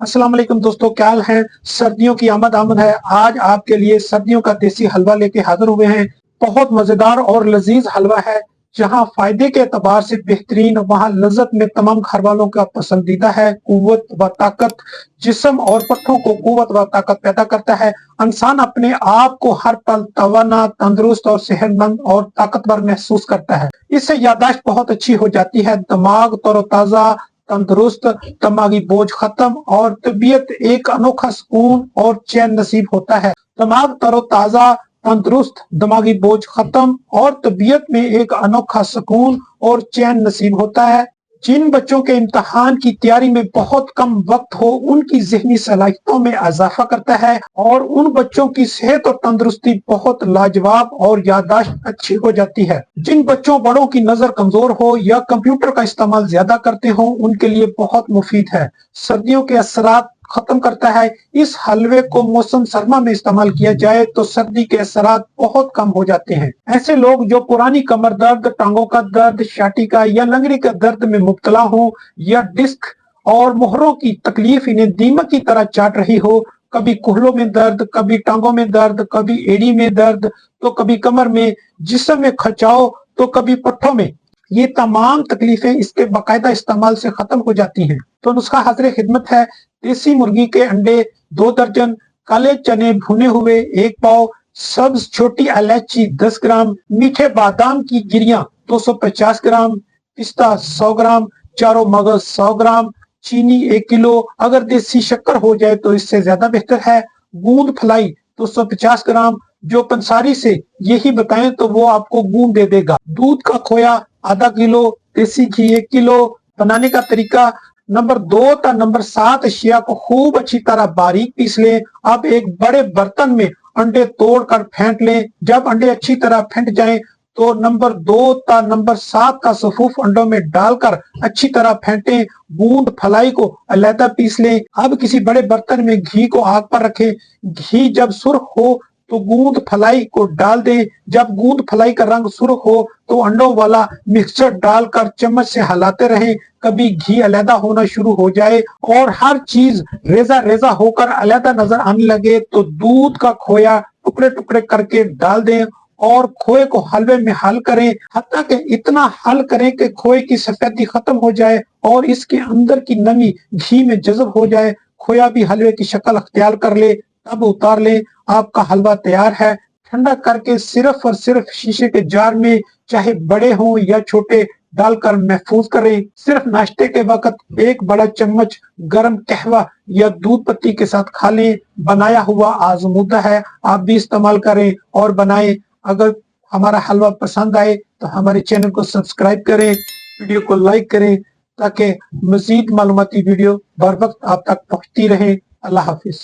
अस्सलाम वालेकुम दोस्तों, क्या हाल है। सर्दियों की आमद है। आज आपके लिए सर्दियों का देसी हलवा लेके हाजिर हुए हैं। बहुत मजेदार और लजीज हलवा है। जहां फायदे के एतबार से बेहतरीन, वहां लज्जत में तमाम घर वालों का पसंदीदा है। कुव्वत व ताकत, जिस्म और पट्ठों को कुव्वत व ताकत पैदा करता है। इंसान अपने आप को हर पल तवाना, तंदुरुस्त और सेहतमंद और ताकतवर महसूस करता है। इससे याददाश्त बहुत अच्छी हो जाती है, दिमाग तरोताजा, तंदुरुस्त, दिमागी बोझ खत्म और तबीयत एक अनोखा सुकून और चैन नसीब होता है। दिमाग तरोताजा, तंदुरुस्त, दिमागी बोझ खत्म और तबीयत में एक अनोखा सुकून और चैन नसीब होता है। जिन बच्चों के इम्तहान की तैयारी में बहुत कम वक्त हो, उनकी ज़हनी सलाहियतों में इजाफा करता है और उन बच्चों की सेहत और तंदुरुस्ती बहुत लाजवाब और याददाश्त अच्छी हो जाती है। जिन बच्चों बड़ों की नजर कमजोर हो या कंप्यूटर का इस्तेमाल ज्यादा करते हो, उनके लिए बहुत मुफीद है। सर्दियों के असरात खत्म करता है। इस हलवे को मौसम सरमा में इस्तेमाल किया जाए तो सर्दी के असरात बहुत कम हो जाते हैं। ऐसे लोग जो पुरानी कमर दर्द, टांगों का दर्द, छाती का या लंगड़ी का दर्द में मुब्तला हो या डिस्क और मोहरों की तकलीफ इन्हें दीमक की तरह चाट रही हो, कभी कुहलों में दर्द, कभी टांगों में दर्द, कभी एड़ी में दर्द, तो कभी कमर में, जिस्म में खचाव, तो कभी पट्ठों में, ये तमाम तकलीफें इसके बाकायदा इस्तेमाल से खत्म हो जाती हैं। तो नुस्खा हाज़िर खिदमत है। देसी मुर्गी के अंडे 2 दर्जन, काले चने भुने हुए 1 पाव, सब्ज छोटी इलायची 10 ग्राम, मीठे बादाम की गिरियां 250 ग्राम, पिस्ता 100 ग्राम, चारों मगज 100 ग्राम, चीनी 1 किलो, अगर देसी शक्कर हो जाए तो इससे ज्यादा बेहतर है। गूंद फलाई 250 ग्राम, जो पंसारी से यही बताएं तो वो आपको गूंद दे देगा। दूध का खोया आधा किलो, देसी घी 1 किलो। बनाने का तरीका, नंबर 2 ता नंबर 7 अशिया को खूब अच्छी तरह बारीक पीस लें। अब एक बड़े बर्तन में अंडे तोड़कर फेंट लें। जब अंडे अच्छी तरह फेंट जाएं तो नंबर 2 ता नंबर 7 का सफूफ अंडों में डालकर अच्छी तरह फेंटें। गूंद फलाई को अलहदा पीस लें। अब किसी बड़े बर्तन में घी को आग पर रखें। घी जब सुर्ख हो तो गूंद फलाई को डाल दें। जब गूंद फलाई का रंग सुर्ख हो तो अंडों वाला मिक्सचर डालकर चम्मच से हिलाते रहें। कभी घी अलहदा होना शुरू हो जाए और हर चीज रेजा रेजा होकर अलहदा नजर आने लगे तो दूध का खोया टुकड़े टुकड़े करके डाल दें और खोए को हलवे में हल करें। हत्ता कि इतना हल करें कि खोए की सफेदी खत्म हो जाए और इसके अंदर की नमी घी में जज़ब हो जाए। खोया भी हलवे की शक्ल अख्तियार कर ले, तब उतार ले। आपका हलवा तैयार है। ठंडा करके सिर्फ और सिर्फ शीशे के जार में, चाहे बड़े हों या छोटे, डालकर महफूज करें। सिर्फ नाश्ते के वक्त 1 बड़ा चम्मच गर्म कहवा या दूध पत्ती के साथ खा लें। बनाया हुआ आजमूदा है, आप भी इस्तेमाल करें और बनाएं। अगर हमारा हलवा पसंद आए तो हमारे चैनल को सब्सक्राइब करें, वीडियो को लाइक करें ताकि मजीद मालूमाती वीडियो बर वक्त आप तक पहुंचती रहे। अल्लाह हाफिज।